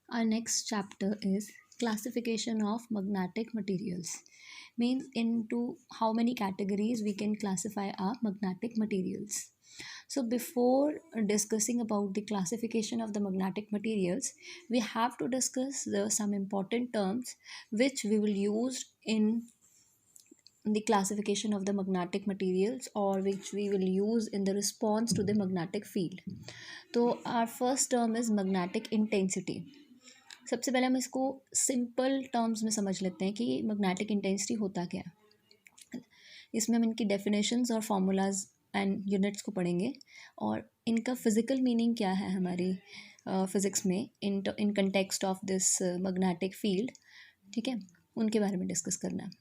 Our next chapter is classification of magnetic materials. Means into how many categories we can classify our magnetic materials. So before discussing about the classification of the magnetic materials, we have to discuss some important terms which we will use in the classification of the magnetic materials or which we will use in the response to the magnetic field. So our first term is magnetic intensity. सबसे पहले हम इसको simple terms में समझ लेते हैं कि magnetic intensity होता क्या है. इसमें हम इनकी डेफिनेशंस और फार्मूलाज एंड यूनिट्स को पढ़ेंगे और इनका फिजिकल मीनिंग क्या है हमारी फिज़िक्स में in context of this magnetic field. ठीक है, उनके बारे में डिस्कस करना है.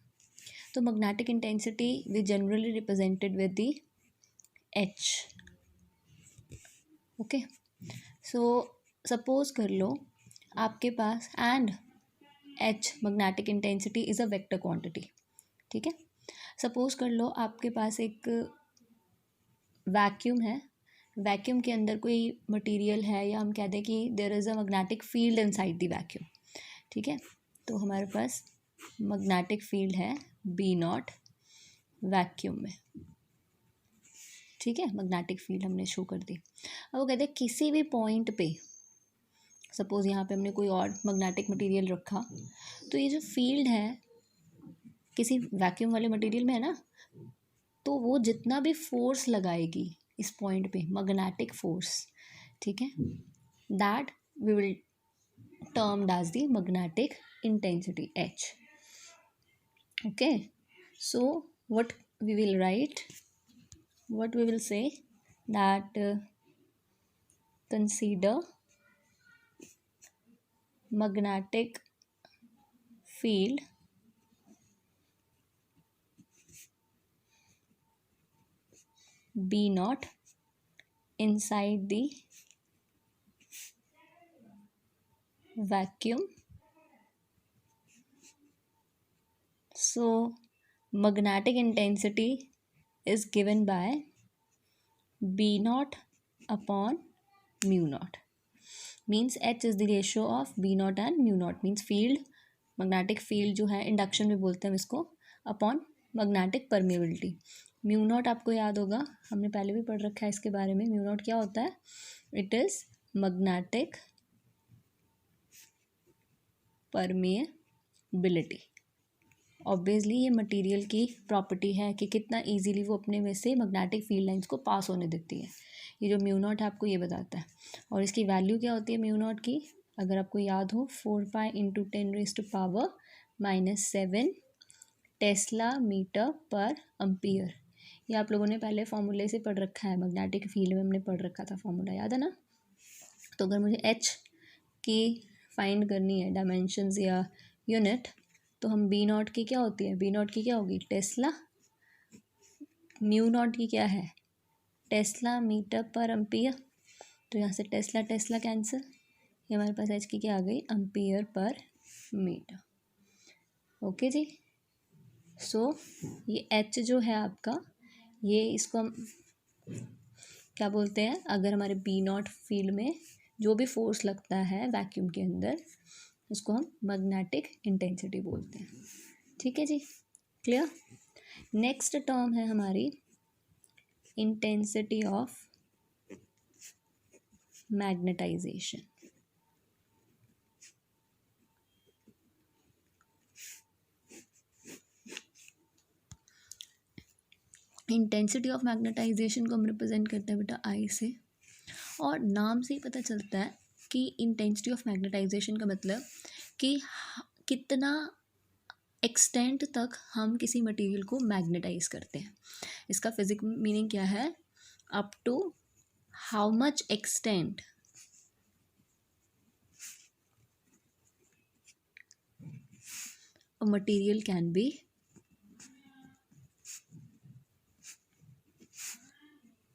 तो magnetic intensity we generally represented with the H. Okay, so suppose कर लो आपके पास and H magnetic intensity is a vector quantity. ठीक है, सपोज कर लो आपके पास एक वैक्यूम है. वैक्यूम के अंदर कोई मटेरियल है या हम कह दें कि there is a magnetic field inside the vacuum. ठीक है, तो हमारे पास मैग्नेटिक फील्ड है बी नॉट वैक्यूम में. ठीक है, मैग्नेटिक फील्ड हमने शो कर दी. अब वो कहते हैं किसी भी पॉइंट पे सपोज़ यहाँ पे हमने कोई और मैग्नेटिक मटेरियल रखा, तो ये जो फील्ड है किसी वैक्यूम वाले मटेरियल में है ना, तो वो जितना भी फोर्स लगाएगी इस पॉइंट पे मैग्नेटिक फोर्स, ठीक है, that we will term as the magnetic intensity H. Okay, so what we will write, what we will say that consider magnetic field B naught inside the vacuum. So magnetic intensity is given by B naught upon mu naught. Means H is the ratio of B naught and mu naught. Means field, magnetic field जो है induction में बोलते हैं हम इसको, upon magnetic permeability. Mu naught आपको याद होगा, हमने पहले भी पढ़ रखा है इसके बारे में. म्यू नॉट क्या होता है? It is magnetic permeability. Obviously ये मटेरियल की प्रॉपर्टी है कि कितना इजीली वो अपने में से मैग्नेटिक फील्ड लाइंस को पास होने देती है. ये जो म्यू नॉट है आपको ये बताता है. और इसकी वैल्यू क्या होती है म्यू नॉट की, अगर आपको याद हो, 4 पाई इंटू 10⁻⁻⁷ टेस्ला मीटर पर अम्पियर. ये आप लोगों ने पहले फॉर्मूले से पढ़ रखा है, मैग्नेटिक फील्ड में हमने पढ़ रखा था फॉर्मूला, याद है ना. तो अगर मुझे एच की फाइंड करनी है डायमेंशंस या यूनिट, तो हम बी नॉट की क्या होती है, बी नॉट की क्या होगी टेस्ला, म्यू नॉट की क्या है टेस्ला मीटर पर अम्पियर. तो यहाँ से टेस्ला टेस्ला कैंसिल, ये हमारे पास एच की क्या आ गई अम्पियर पर मीटर. ओके जी, सो ये एच जो है आपका, ये इसको हम क्या बोलते हैं, अगर हमारे बी नॉट फील्ड में जो भी फोर्स लगता है वैक्यूम के अंदर, उसको हम मैग्नेटिक इंटेंसिटी बोलते हैं. ठीक है जी, क्लियर. नेक्स्ट टर्म है हमारी intensity of magnetization. Intensity of magnetisation को हम रिप्रेजेंट करते हैं बेटा आई से, और नाम से ही पता चलता है कि इंटेंसिटी ऑफ मैग्नेटाइजेशन का मतलब कि कितना एक्सटेंट तक हम किसी मटेरियल को मैग्नेटाइज करते हैं. इसका फिजिकल मीनिंग क्या है, up to how much extent a material can be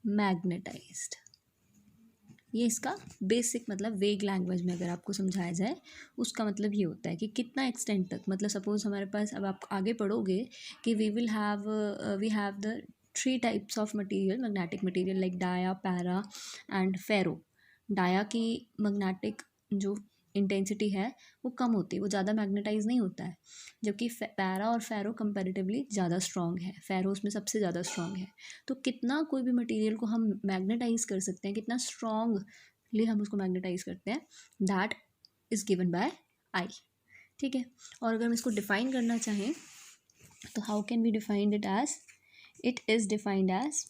magnetized. ये इसका बेसिक मतलब वेग लैंग्वेज में अगर आपको समझाया जाए, उसका मतलब ये होता है कि कितना एक्सटेंट तक. मतलब सपोज हमारे पास, अब आप आगे पढ़ोगे कि we have the 3 types of material, magnetic material, like dia, para and ferro. Dia की मैग्नेटिक जो इंटेंसिटी है वो कम होती है, वो ज़्यादा मैग्नेटाइज नहीं होता है, जबकि पैरा और फेरो कंपैरेटिवली ज़्यादा स्ट्रॉन्ग है, फेरो उसमें सबसे ज़्यादा स्ट्रॉन्ग है। तो कितना कोई भी मटेरियल को हम मैग्नेटाइज कर सकते हैं, कितना स्ट्रॉन्गली हम उसको मैग्नेटाइज करते हैं, दैट इज़ गिवन बाय आई। ठीक है, और अगर हम इसको डिफाइन करना चाहें तो how can we defined it as, it is defined as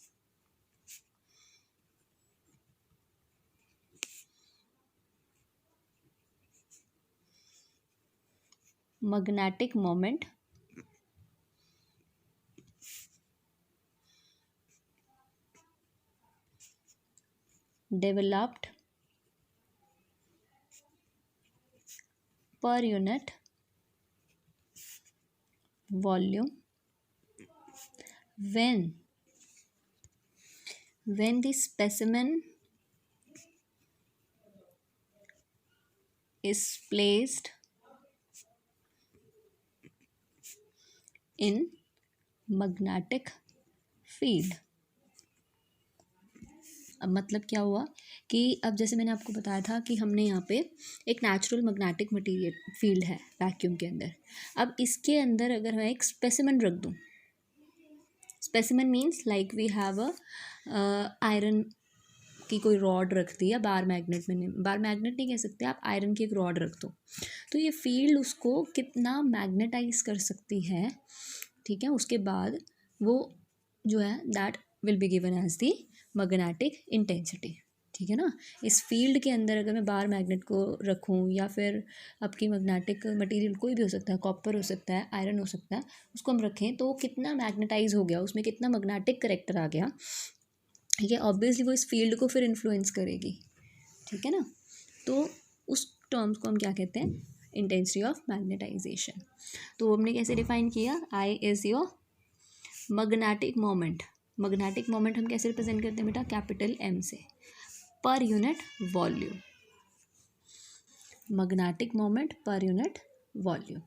magnetic moment developed per unit volume when the specimen is placed in magnetic field। अब मतलब क्या हुआ कि अब जैसे मैंने आपको बताया था कि हमने यहाँ पे एक नेचुरल मैग्नेटिक मटेरियल फील्ड है वैक्यूम के अंदर। अब इसके अंदर अगर मैं एक स्पेसिमेन रख दूँ, specimen means like we have a iron की कोई रॉड रख दी, या बार मैग्नेट में, बार मैग्नेट नहीं कह सकते आप, आयरन की एक रॉड रख दो, तो ये फील्ड उसको कितना मैग्नेटाइज कर सकती है। ठीक है, उसके बाद वो जो है that will be given as the magnetic intensity. ठीक है ना, इस फील्ड के अंदर अगर मैं बार मैग्नेट को रखूँ, या फिर आपकी मैग्नेटिक मटेरियल कोई भी हो सकता है, कॉपर हो सकता है, आयरन हो सकता है, उसको हम रखें तो कितना मैग्नेटाइज हो गया, उसमें कितना मैग्नेटिक करेक्टर आ गया। ठीक है, ऑब्वियसली वो इस फील्ड को फिर इन्फ्लुएंस करेगी। ठीक है ना, तो उस टर्म्स को हम क्या कहते हैं, इंटेंसिटी ऑफ मैग्नेटाइजेशन। तो हमने कैसे डिफाइन किया, I is your magnetic moment. Magnetic moment हम कैसे रिप्रेजेंट करते हैं बेटा, कैपिटल एम से, पर unit volume. Magnetic moment per unit volume.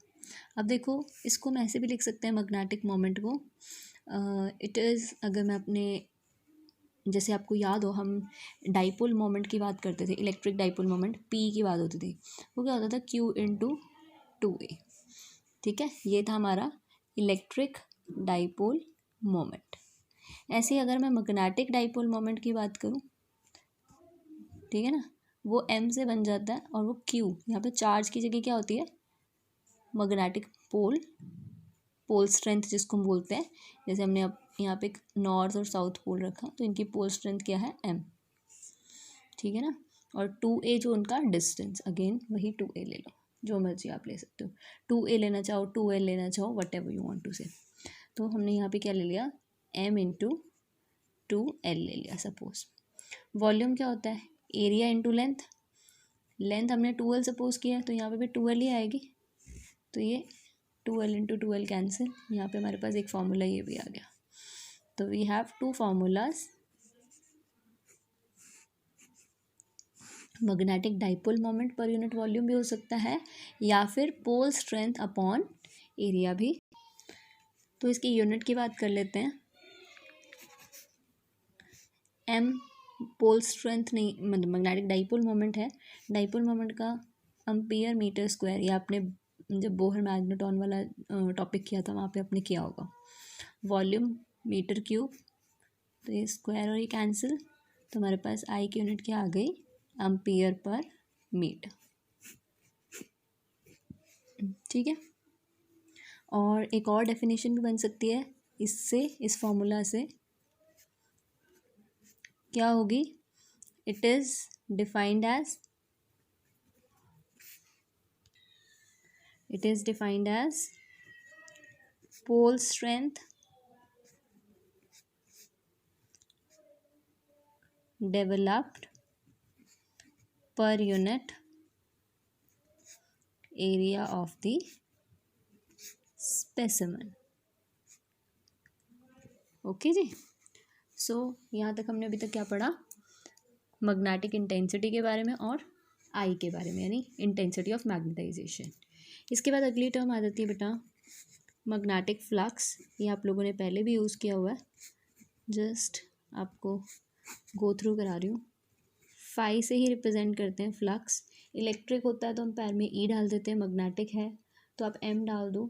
अब देखो इसको हम ऐसे भी लिख सकते हैं मैग्नेटिक मोमेंट को, इट इज़, अगर मैं अपने, जैसे आपको याद हो हम डाइपोल मोमेंट की बात करते थे, इलेक्ट्रिक डाइपोल मोमेंट पी की बात होती थी, वो क्या होता था, क्यू इंटू 2a। ठीक है, ये था हमारा इलेक्ट्रिक डाइपोल मोमेंट। ऐसे ही अगर मैं मैग्नेटिक डाइपोल मोमेंट की बात करूँ, ठीक है ना, वो m से बन जाता है, और वो q, यहाँ पे चार्ज की जगह क्या होती है, मैग्नेटिक पोल स्ट्रेंथ जिसको हम बोलते हैं। जैसे हमने अब यहाँ पे नॉर्थ और साउथ पोल रखा, तो इनकी पोल स्ट्रेंथ क्या है, m। ठीक है ना, और 2a जो उनका डिस्टेंस, अगेन वही 2a ले लो, जो मर्जी आप ले सकते हो, 2a लेना चाहो, 2l लेना चाहो, whatever you want to say. तो हमने यहाँ पे क्या ले लिया, m इंटू 2l ले लिया सपोज। वॉल्यूम क्या होता है, एरिया इंटू लेंथ, लेंथ हमने 2l सपोज किया है, तो यहाँ पे भी 2l ही आएगी, तो ये 2l इंटू 2l कैंसिल, यहाँ पे हमारे पास एक फार्मूला ये भी आ गया। तो we have two formulas, magnetic dipole moment per unit volume भी हो सकता है, या फिर पोल स्ट्रेंथ अपॉन एरिया भी। तो इसकी यूनिट की बात कर लेते हैं, m पोल स्ट्रेंथ नहीं, मतलब मैग्नेटिक डाइपोल मोमेंट है, डाइपोल मोमेंट का एम्पियर मीटर स्क्वायर, या आपने जब बोहर मैग्नेटॉन वाला टॉपिक किया था वहाँ पे आपने किया होगा, वॉल्यूम मीटर क्यूब, तो ये स्क्वायर और ये कैंसिल, तो हमारे पास आई की यूनिट क्या आ गई, एम्पियर पर मीटर। ठीक है, और एक और डेफिनेशन भी बन सकती है इससे, इस फॉर्मूला से क्या होगी, it is defined as, it is defined as pole strength developed per unit area of the specimen। Okay जी, सो यहाँ तक हमने अभी तक क्या पढ़ा, मैग्नेटिक इंटेंसिटी के बारे में और आई के बारे में, यानी इंटेंसिटी ऑफ मैग्नेटाइजेशन। इसके बाद अगली टर्म आ जाती है बेटा मैग्नेटिक फ्लक्स। ये आप लोगों ने पहले भी यूज़ किया हुआ है, जस्ट आपको गो थ्रू करा रही हूँ। फाई से ही रिप्रेजेंट करते हैं फ्लक्स, इलेक्ट्रिक होता है तो हम पैर में ई डाल देते हैं, मैग्नेटिक है तो आप एम डाल दो,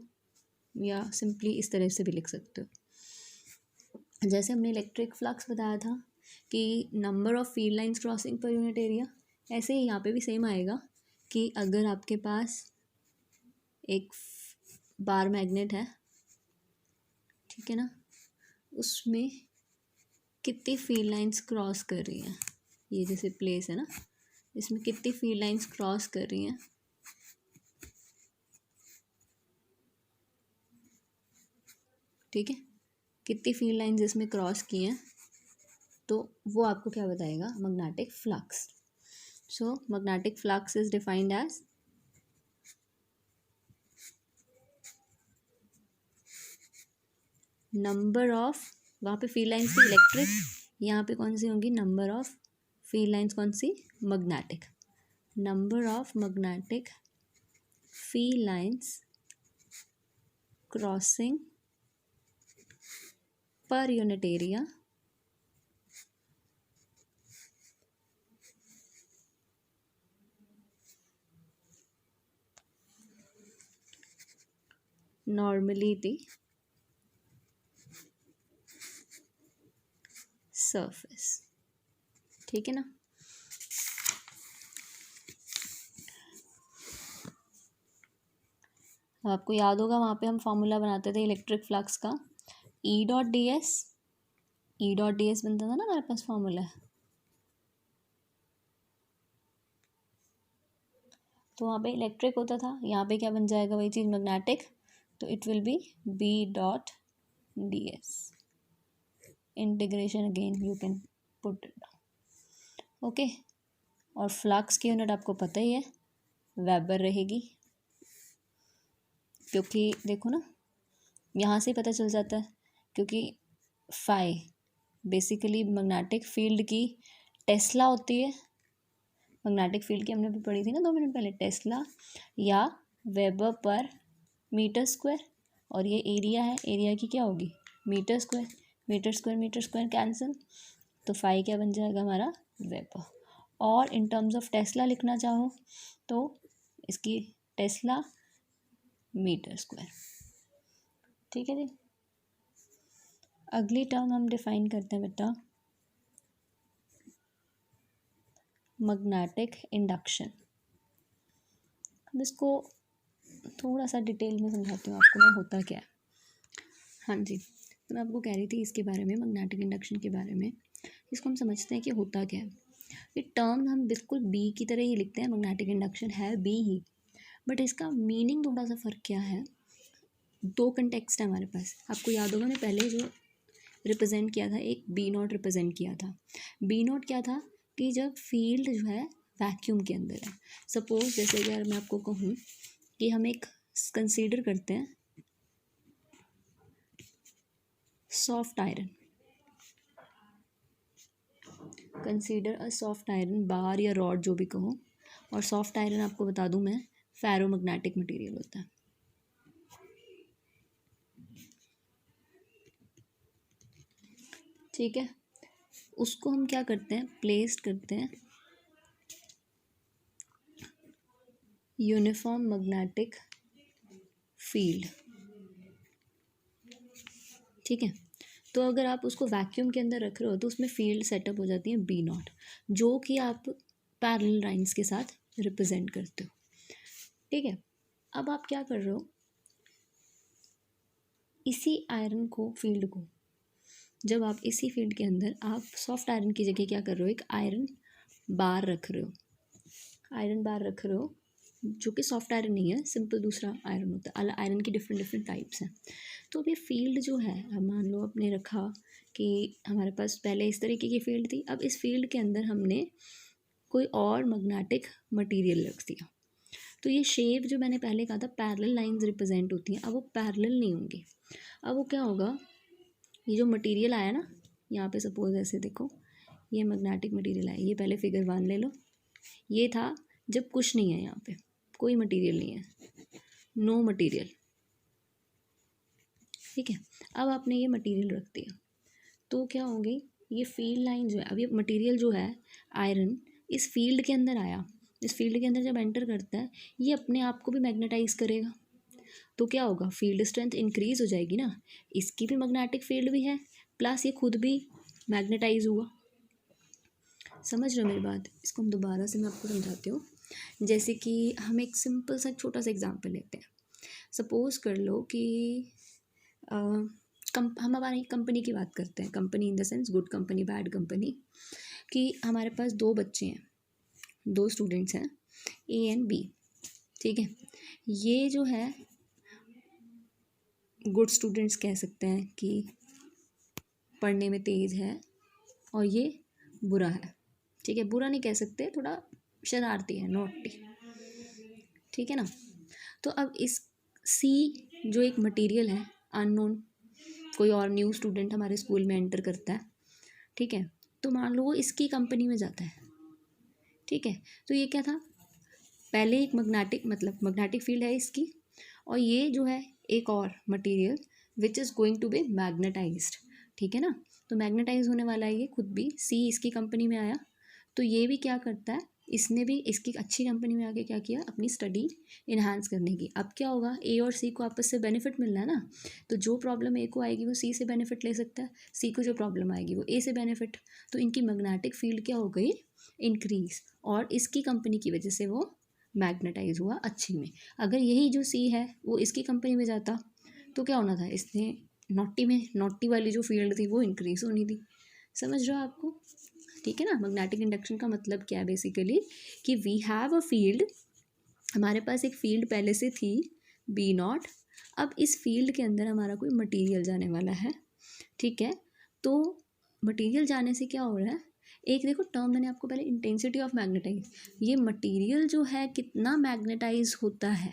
या सिंपली इस तरह से भी लिख सकते हो। जैसे हमने इलेक्ट्रिक फ्लक्स बताया था कि number of field lines crossing पर यूनिट एरिया, ऐसे ही यहाँ पे भी सेम आएगा कि अगर आपके पास एक बार मैग्नेट है, ठीक है ना, उसमें कितनी फील्ड लाइंस क्रॉस कर रही हैं, ये जैसे प्लेस है ना, इसमें कितनी फील्ड लाइंस क्रॉस कर रही हैं, ठीक है, कितनी फील्ड लाइंस इसमें क्रॉस की हैं, तो वो आपको क्या बताएगा, magnetic flux. So magnetic flux is defined as number of, वहाँ पे फील्ड लाइंस थी इलेक्ट्रिक, यहाँ पे कौन सी होंगी, नंबर ऑफ फील्ड लाइंस कौन सी, magnetic, number of magnetic field lines crossing पर unit area normally the surface, ठीक है ना। अब आपको याद होगा वहाँ पे हम फॉर्मूला बनाते थे इलेक्ट्रिक फ्लक्स का, E dot D S, E dot D S बनता था ना हमारे पास फॉर्मूला, तो वहाँ पे इलेक्ट्रिक होता था, यहाँ पे क्या बन जाएगा वही चीज़ मैग्नेटिक, तो it will be B dot D S, integration again you can put it down, okay. और फ्लक्स की यूनिट आपको पता ही है, वेबर रहेगी, क्योंकि देखो ना यहाँ से पता चल जाता है, क्योंकि फाई बेसिकली मैग्नेटिक फील्ड की टेस्ला होती है, मैग्नेटिक फील्ड की हमने भी पढ़ी थी ना 2 मिनट पहले, टेस्ला या वेबर पर मीटर स्क्वायर, और ये एरिया है, एरिया की क्या होगी, metre square, metre square cancel, तो फाई क्या बन जाएगा हमारा, वेबर। और इन टर्म्स ऑफ टेस्ला लिखना चाहो तो इसकी टेस्ला मीटर स्क्वायर, ठीक है जी। अगली टर्म हम डिफाइन करते हैं बेटा, मैग्नेटिक इंडक्शन। अब इसको थोड़ा सा डिटेल में समझाती हूँ आपको मैं होता क्या है। हाँ जी, तो मैं आपको कह रही थी इसके बारे में, मैग्नेटिक इंडक्शन के बारे में, इसको हम समझते हैं कि होता क्या है। ये टर्म हम बिल्कुल बी की तरह ही लिखते हैं, मैग्नेटिक इंडक्शन है बी ही, बट इसका मीनिंग थोड़ा सा फ़र्क क्या है। 2 कंटेक्स्ट है हमारे पास, आपको याद होगा मैंने पहले जो रिप्रेजेंट किया था, एक बी नॉट रिप्रेजेंट किया था। बी नॉट क्या था कि जब फील्ड जो है वैक्यूम के अंदर है, सपोज जैसे अगर मैं आपको कहूँ कि हम एक कंसीडर करते हैं soft iron, consider a soft iron, bar या रॉड जो भी कहो, और सॉफ्ट आयरन आपको बता दूं मैं फेरोमैग्नेटिक मटेरियल होता है, ठीक है। उसको हम क्या करते हैं, प्लेस्ड करते हैं यूनिफॉर्म मैग्नेटिक फील्ड, ठीक है। तो अगर आप उसको वैक्यूम के अंदर रख रहे हो तो उसमें फील्ड सेटअप हो जाती है बी नॉट, जो कि आप पैरेलल लाइंस के साथ रिप्रेजेंट करते हो, ठीक है। अब आप क्या कर रहे हो, इसी आयरन को, फील्ड को, जब आप इसी फील्ड के अंदर आप सॉफ्ट आयरन की जगह क्या कर रहे हो, एक आयरन बार रख रहे हो, आयरन बार रख रहे हो, जो कि सॉफ्ट आयरन नहीं है, सिंपल दूसरा आयरन होता है, आयरन की डिफरेंट डिफरेंट टाइप्स हैं। तो अब ये फील्ड जो है, अब मान लो आपने रखा कि हमारे पास पहले इस तरीके की फील्ड थी, अब इस फील्ड के अंदर हमने कोई और मैग्नेटिक मटेरियल रख दिया, तो ये शेप जो मैंने पहले कहा था पैरेलल लाइंस रिप्रेजेंट होती हैं, अब वो पैरेलल नहीं होंगी। अब वो क्या होगा, ये जो मटेरियल आया ना, यहाँ पे सपोज ऐसे देखो, ये मैग्नेटिक मटेरियल आया, ये पहले फिगर 1 ले लो, ये था जब कुछ नहीं है, यहाँ पे कोई मटेरियल नहीं है, नो मटेरियल, ठीक है। अब आपने ये मटेरियल रख दिया, तो क्या होगी, ये फील्ड लाइन जो है, अब ये मटेरियल जो है आयरन इस फील्ड के अंदर आया, इस फील्ड के अंदर जब एंटर करता है, ये अपने आप को भी मैग्नेटाइज करेगा, तो क्या होगा, फील्ड स्ट्रेंथ इंक्रीज हो जाएगी ना, इसकी भी मैग्नेटिक फील्ड भी है, प्लस ये खुद भी मैग्नेटाइज हुआ। समझ रहे हो मेरी बात? इसको हम दोबारा से मैं आपको समझाती हूँ। जैसे कि हम एक सिंपल सा छोटा सा एग्जांपल लेते हैं। सपोज कर लो कि हम हमारी कंपनी की बात करते हैं, company in the sense good company bad company, कि हमारे पास दो बच्चे हैं, दो स्टूडेंट्स हैं, ए एंड बी, ठीक है। ये जो है गुड स्टूडेंट्स कह सकते हैं कि पढ़ने में तेज़ है, और ये बुरा है, ठीक है। बुरा नहीं कह सकते, थोड़ा शरारती है, नॉटी, ठीक है ना। तो अब इस सी जो एक मटेरियल है, अननोन, कोई और न्यू स्टूडेंट हमारे स्कूल में एंटर करता है, ठीक है। तो मान लो वो इसकी कंपनी में जाता है, ठीक है। तो ये क्या था, पहले एक मैग्नेटिक फील्ड है इसकी, और ये जो है एक और material which is going to be magnetized, ठीक है ना। तो मैग्नेटाइज होने वाला है ये खुद भी, सी इसकी कंपनी में आया, तो ये भी क्या करता है, इसने भी इसकी अच्छी कंपनी में आके क्या किया, अपनी स्टडी इन्हांस करने की। अब क्या होगा, ए और सी को आपस से बेनिफिट मिलना है ना, तो जो प्रॉब्लम ए को आएगी वो सी से बेनिफिट ले सकता है, सी को जो प्रॉब्लम आएगी वो ए से बेनिफिट। तो इनकी मैग्नेटिक फील्ड क्या हो गई, इंक्रीज, और इसकी कंपनी की वजह से वो मैग्नेटाइज हुआ अच्छी में। अगर यही जो सी है वो इसकी कंपनी में जाता तो क्या होना था, इसने नॉटी वाली जो फील्ड थी वो इंक्रीज होनी थी। समझ रहे हो आपको? ठीक है ना। मैग्नेटिक इंडक्शन का मतलब क्या है बेसिकली, कि वी हैव अ फील्ड, हमारे पास एक फील्ड पहले से थी बी नॉट, अब इस फील्ड के अंदर हमारा कोई मटेरियल जाने वाला है, ठीक है। तो मटेरियल जाने से क्या हो रहा है, एक देखो टर्म मैंने आपको पहले, इंटेंसिटी ऑफ मैग्नेटाइज, ये मटेरियल जो है कितना मैग्नेटाइज होता है,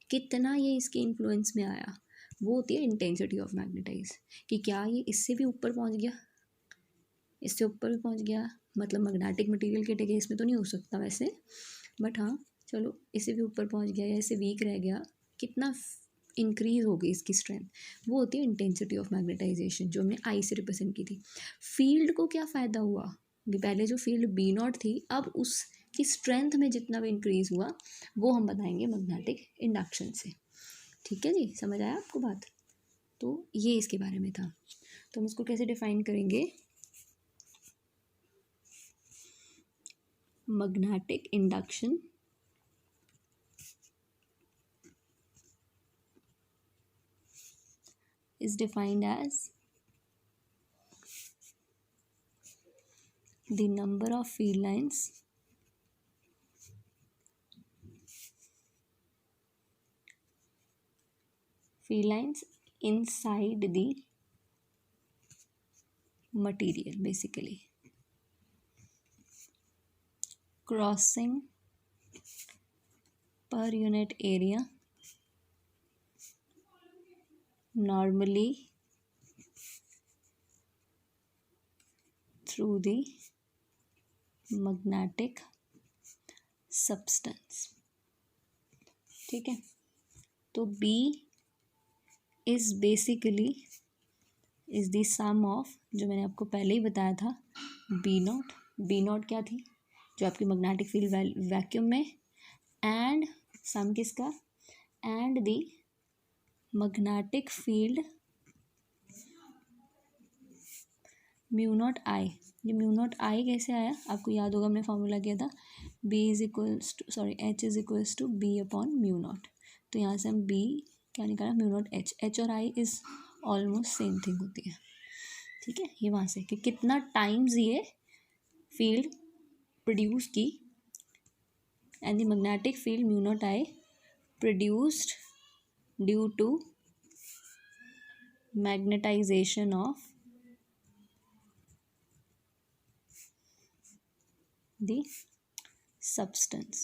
कितना ये इसके इन्फ्लुएंस में आया, वो होती है इंटेंसिटी ऑफ मैग्नेटाइज, कि क्या ये इससे भी ऊपर पहुंच गया, इससे ऊपर भी पहुंच गया, मतलब मैग्नेटिक मटेरियल के केस में तो नहीं हो सकता वैसे, बट हाँ चलो इससे भी ऊपर पहुंच गया, या इससे वीक रह गया, कितना इंक्रीज हो गई इसकी स्ट्रेंथ, वो होती है इंटेंसिटी ऑफ मैग्नेटाइजेशन, जो हमने आई से रिप्रेजेंट की थी। फील्ड को क्या फ़ायदा हुआ, भी पहले जो फील्ड बी नॉट थी, अब उसकी स्ट्रेंथ में जितना भी इंक्रीज हुआ वो हम बताएंगे मैग्नेटिक इंडक्शन से। ठीक है जी, समझ आया आपको बात? तो ये इसके बारे में था। तो हम इसको कैसे डिफाइन करेंगे, magnetic induction is defined as the number of field lines inside the material, basically crossing per unit area, normally through the magnetic substance। ठीक है। तो B is basically is the sum of, जो मैंने आपको पहले ही बताया था, बी नॉट क्या थी, जो आपकी मैग्नेटिक फील्ड वैक्यूम में, एंड सम किसका, and the magnetic field mu naught I. ये म्यू नॉट आई कैसे आया, आपको याद होगा हमने फॉर्मूला किया था, H is equals to B upon mu naught. तो यहाँ से हम बी क्या निकाला, म्यू नॉट एच और I is almost same thing होती है। ठीक है, ये वहाँ से कि कितना टाइम्स ये फील्ड प्रोड्यूस की, and the magnetic field mu naught I produced due to magnetization of the substance।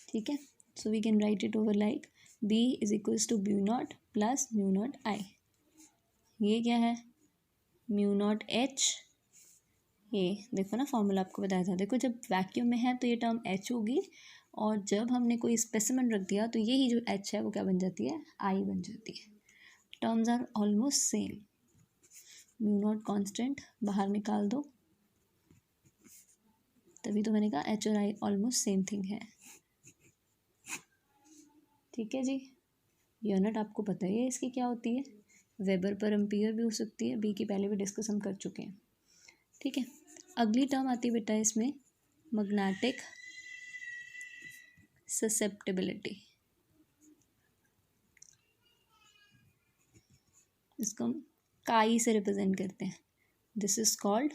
ठीक है, so we can write it over like B is equals to mu naught plus mu naught I। ये क्या है, mu naught H, ये देखो ना formula आपको बताया था, देखो जब वैक्यूम में है तो ये टर्म H होगी, और जब हमने कोई स्पेसिमेन रख दिया तो यही जो H है वो क्या बन जाती है, I बन जाती है। Terms are almost same. Mu naught constant बाहर निकाल दो, तभी तो मैंने कहा एच और आई ऑलमोस्ट सेम थिंग है। ठीक है जी, यूनिट आपको पता ही है इसकी क्या होती है, वेबर पर एम्पियर भी हो सकती है, बी की पहले भी डिस्कस हम कर चुके हैं। ठीक है, अगली टर्म आती है बेटा इसमें मैग्नेटिक ससेप्टिबिलिटी। इसको हम काई से रिप्रेजेंट करते हैं, this is called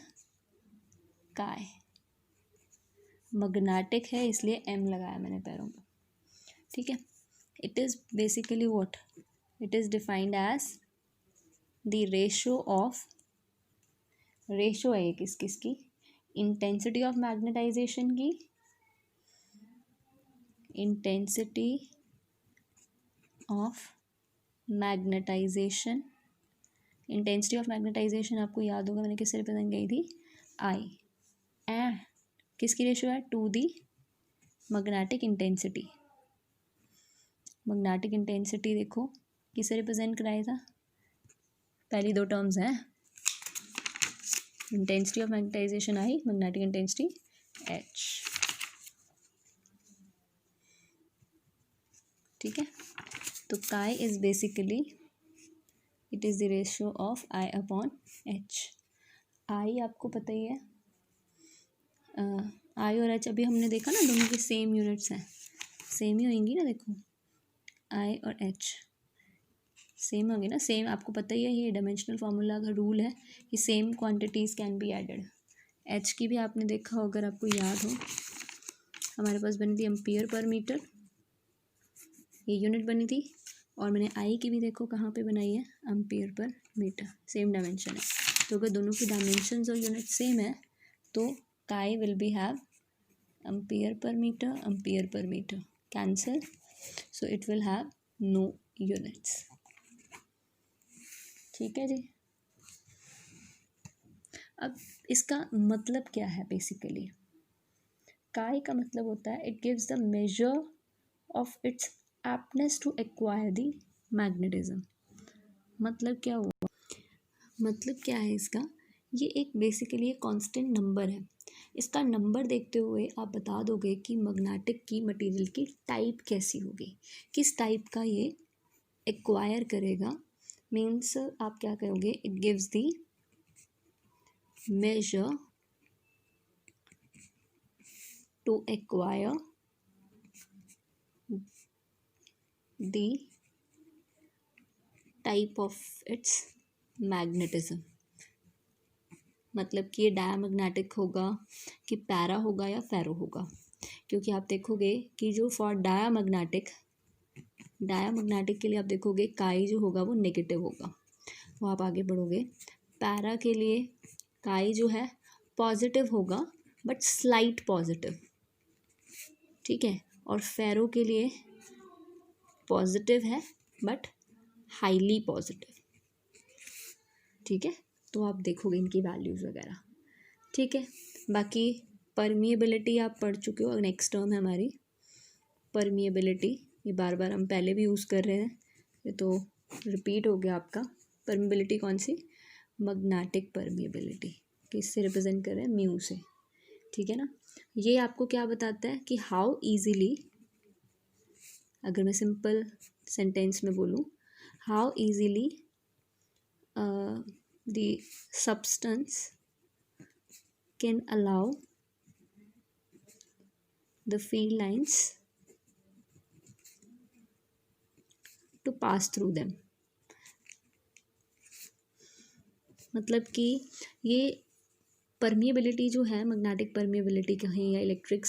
chi. Magnetic है इसलिए एम लगाया मैंने पैरों में। ठीक है, it is basically what, it is defined as the ratio of, ratio है ये किस किस की, इंटेंसिटी ऑफ मैग्नेटाइजेशन की, intensity of magnetization, intensity of magnetization आपको याद होगा मैंने किससे रिप्रेजेंट की थी, आई, एंड किसकी रेशियो है, to the magnetic intensity. Magnetic intensity देखो किसे रिप्रेजेंट कराया था, पहली दो टर्म्स हैं, intensity of magnetization I, magnetic intensity H. ठीक है, तो chi is basically it is the ratio of I upon H. I आपको पता ही है, आई और एच अभी हमने देखा ना दोनों की सेम यूनिट्स हैं, सेम ही होंगी ना, देखो आई और एच सेम होंगे ना, सेम आपको पता ही है, ये डायमेंशनल फार्मूला का रूल है कि same quantities can be added. H की भी आपने देखा हो, अगर आपको याद हो, हमारे पास बनी थी एम्पियर पर मीटर, ये यूनिट बनी थी, और मैंने आई की भी देखो कहाँ पे बनाई है, ampere per metre, same dimension है। तो अगर दोनों की डायमेंशंस और यूनिट सेम है तो chi will be have ampere per meter cancel, so it will have no units. ठीक है जी, अब इसका मतलब क्या है, बेसिकली काई का मतलब होता है it gives the measure of its aptness to acquire the magnetism. मतलब क्या हुआ, मतलब क्या है इसका, ये एक बेसिकली एक कांस्टेंट नंबर है, इसका नंबर देखते हुए आप बता दोगे कि मैग्नेटिक की मटेरियल की टाइप कैसी होगी, किस टाइप का ये एक्वायर करेगा। मीन्स आप क्या कहोगे, it gives the measure to acquire the type of its magnetism। मतलब कि ये डायमैग्नेटिक होगा कि पैरा होगा या फेरो होगा, क्योंकि आप देखोगे कि जो फॉर डायमैग्नेटिक के लिए आप देखोगे काई जो होगा वो नेगेटिव होगा, वो आप आगे बढ़ोगे। पैरा के लिए काई जो है पॉजिटिव होगा बट स्लाइट पॉजिटिव, ठीक है, और फेरो के लिए पॉजिटिव है बट हाईली पॉजिटिव। ठीक है, तो आप देखोगे इनकी वैल्यूज़ वगैरह। ठीक है, बाकी परमिएबिलिटी आप पढ़ चुके हो, नेक्स्ट टर्म है हमारी परमिएबिलिटी, ये बार बार हम पहले भी यूज़ कर रहे हैं, ये तो रिपीट हो गया आपका। परमिएबिलिटी कौन सी, मैग्नेटिक परमिएबिलिटी, किससे रिप्रेजेंट कर रहे हैं, म्यू से। ठीक है ना, ये आपको क्या बताता है कि हाउ ईजीली, अगर मैं सिंपल सेंटेंस में बोलूँ, how easily the substance can allow the field lines to pass through them। मतलब कि ये परमिएबिलिटी जो है, मैग्नेटिक परमिएबिलिटी कहें या इलेक्ट्रिक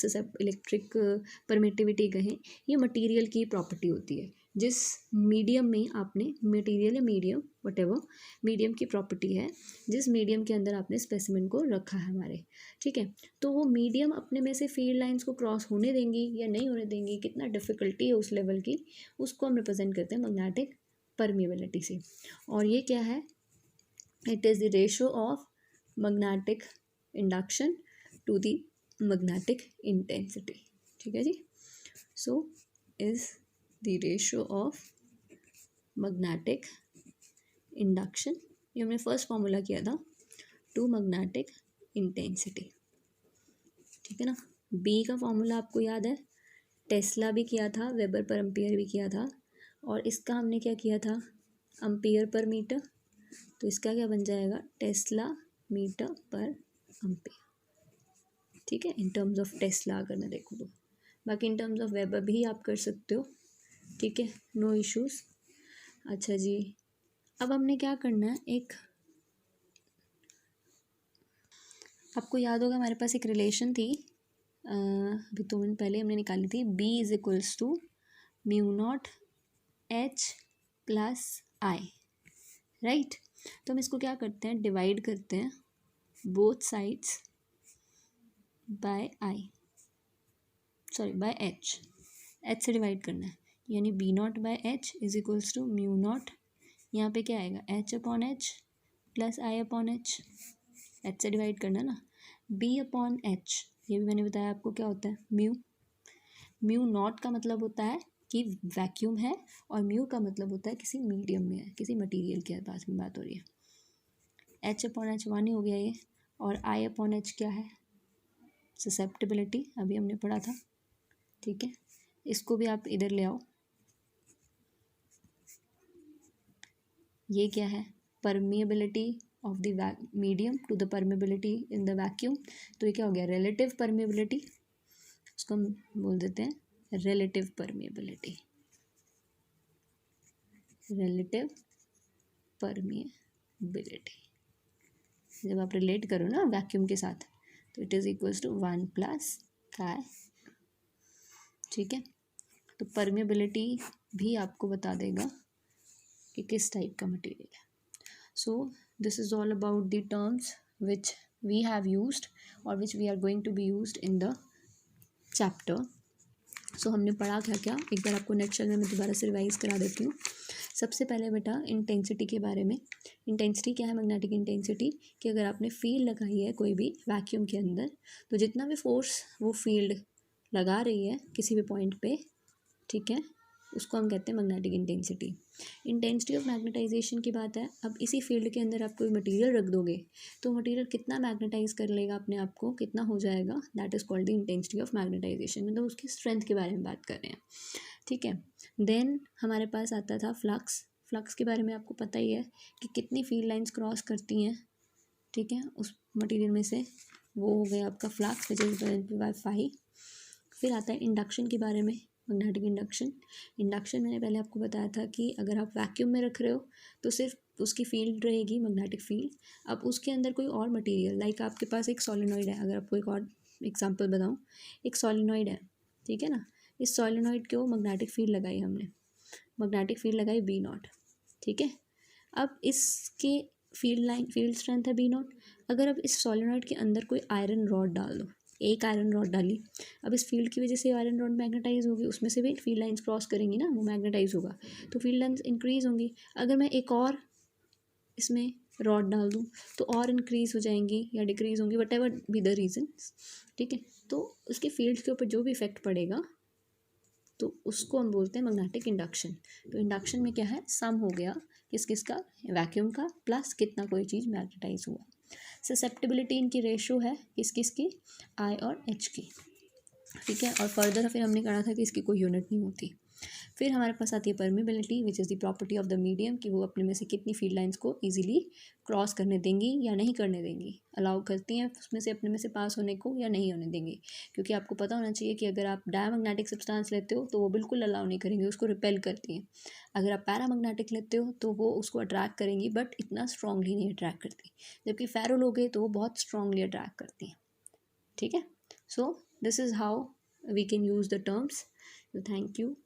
परमिटिविटी कहें, ये मटेरियल की प्रॉपर्टी होती है। जिस मीडियम में आपने, मटेरियल या मीडियम वटेवर मीडियम की प्रॉपर्टी है, जिस मीडियम के अंदर आपने स्पेसिमेन को रखा है हमारे, ठीक है, तो वो मीडियम अपने में से फील्ड लाइंस को क्रॉस होने देंगी या नहीं होने देंगी, कितना डिफ़िकल्टी है उस लेवल की, उसको हम रिप्रेजेंट करते हैं मैग्नेटिक परमिएबिलिटी से। और ये क्या है, it is the ratio of magnetic induction to the magnetic intensity. ठीक है जी, so is the ratio of magnetic induction, ये हमने फर्स्ट फॉर्मूला किया था, टू मैग्नेटिक इंटेंसिटी। ठीक है ना। बी का फॉर्मूला आपको याद है, टेस्ला भी किया था, वेबर पर एम्पियर भी किया था, और इसका हमने क्या किया था, एम्पियर पर मीटर। तो इसका क्या बन जाएगा, टेस्ला मीटर पर एम्पियर। ठीक है, इन टर्म्स ऑफ टेस्ला अगर मैं देखूँ तो, बाकी इन टर्म्स ऑफ वेबर भी आप कर सकते हो। ठीक है, नो इश्यूज। अच्छा जी, अब हमने क्या करना है, एक आपको याद होगा हमारे पास एक रिलेशन थी, अभी 2 मिनट पहले हमने निकाली थी, B is equals to mu not H plus I, right. तो हम इसको क्या करते हैं, डिवाइड करते हैं both sides by I, sorry by H से डिवाइड करना है, यानी B not by H is equals to mu not, यहाँ पे क्या आएगा, H upon H plus I upon H, H से डिवाइड करना ना, बी अपॉन एच, ये भी मैंने बताया आपको क्या होता है, म्यू नॉट का मतलब होता है कि वैक्यूम है, और म्यू का मतलब होता है किसी मीडियम में है, किसी मटेरियल के पास में बात हो रही है। एच अपॉन एच 1 ही हो गया ये, और आई अपॉन एच क्या है, ससेप्टिबिलिटी, अभी हमने पढ़ा था। ठीक है, इसको भी आप इधर ले आओ, ये क्या है, permeability of the medium to the permeability in the vacuum, तो ये क्या हो गया, रिलेटिव परमिएबिलिटी, उसको हम बोल देते हैं रिलेटिव परमिएबिलिटी, रिलेटिव परमिएबिलिटी। जब आप रिलेट करो ना वैक्यूम के साथ, तो it is equals to 1 plus chi. ठीक है, तो परमिएबिलिटी भी आपको बता देगा कि किस टाइप का मटेरियल है। So this is all about the terms which we have used और which we are going to be used in the chapter. So हमने पढ़ा क्या क्या, एक बार आपको नेक्स्ट में मैं दोबारा से रिवाइज करा देती हूँ। सबसे पहले बेटा इंटेंसिटी के बारे में। इंटेंसिटी क्या है, मैग्नेटिक इंटेंसिटी, कि अगर आपने फील्ड लगाई है कोई भी वैक्यूम के अंदर, तो जितना भी फोर्स वो फील्ड लगा रही है किसी भी पॉइंट पे, ठीक है, उसको हम कहते हैं magnetic intensity. Intensity of magnetization की बात है, अब इसी फील्ड के अंदर आप कोई मटेरियल रख दोगे तो मटेरियल कितना मैग्नेटाइज कर लेगा अपने आप को, कितना हो जाएगा, that is called the intensity of magnetisation, मतलब उसकी स्ट्रेंथ के बारे में बात कर रहे हैं। ठीक है, देन हमारे पास आता था फ्लक्स। फ्लक्स के बारे में आपको पता ही है कि कितनी फील्ड लाइंस क्रॉस करती हैं, ठीक है, उस मटेरियल में से, वो हो गया आपका flux which is by phi. फिर आता है इंडक्शन के बारे में, मैग्नेटिक इंडक्शन। इंडक्शन मैंने पहले आपको बताया था कि अगर आप वैक्यूम में रख रहे हो तो सिर्फ उसकी फील्ड रहेगी मैग्नेटिक फील्ड। अब उसके अंदर कोई और मटेरियल, लाइक आपके पास एक सोलेनॉइड है, अगर आपको एक और एग्जांपल बताऊं, एक सोलेनॉइड है, ठीक है ना, इस सोलेनॉइड को मैग्नेटिक फील्ड लगाई हमने, मैग्नेटिक फील्ड लगाई बी नॉट, ठीक है। अब इसके फील्ड स्ट्रेंथ है बी नॉट। अगर अब इस सोलेनॉइड के अंदर कोई आयरन रॉड डाल दो, एक आयरन रॉड डाली, अब इस फील्ड की वजह से आयरन रॉड मैग्नेटाइज होगी, उसमें से भी फील्ड लाइंस क्रॉस करेंगी ना, वो मैग्नेटाइज होगा, तो फील्ड लाइंस इंक्रीज होंगी। अगर मैं एक और इसमें रॉड डाल दूँ तो और इंक्रीज हो जाएंगी या डिक्रीज होंगी, whatever be the reason, ठीक है। तो उसके फील्ड के ऊपर जो भी इफेक्ट पड़ेगा तो उसको हम बोलते हैं मैग्नेटिक इंडक्शन। तो इंडक्शन में क्या है, सम हो गया किस किस का, वैक्यूम का प्लस कितना कोई चीज़ मैग्नेटाइज हुआ। ससेप्टिबिलिटी इनकी रेशो है किस किस की, आई और एच की, ठीक है। और फर्दर फिर हमने कहा था कि इसकी कोई यूनिट नहीं होती। फिर हमारे पास आती है permeability which is the property of the medium, कि वो अपने में से कितनी फील्ड लाइंस को इजीली क्रॉस करने देंगी या नहीं करने देंगी, अलाउ करती हैं उसमें से अपने में से पास होने को या नहीं होने देंगी। क्योंकि आपको पता होना चाहिए कि अगर आप डायमैग्नेटिक सब्सटेंस लेते हो तो वो बिल्कुल अलाउ नहीं करेंगे, उसको रिपेल करती हैं। अगर आप पैरामैग्नेटिक लेते हो तो वो उसको अट्रैक्ट करेंगी, बट इतना स्ट्रांगली नहीं अट्रैक्ट करती, जबकि फेरो लोगे तो वो बहुत स्ट्रांगली अट्रैक्ट करती हैं, ठीक है। So this is how we can use the terms. So thank you.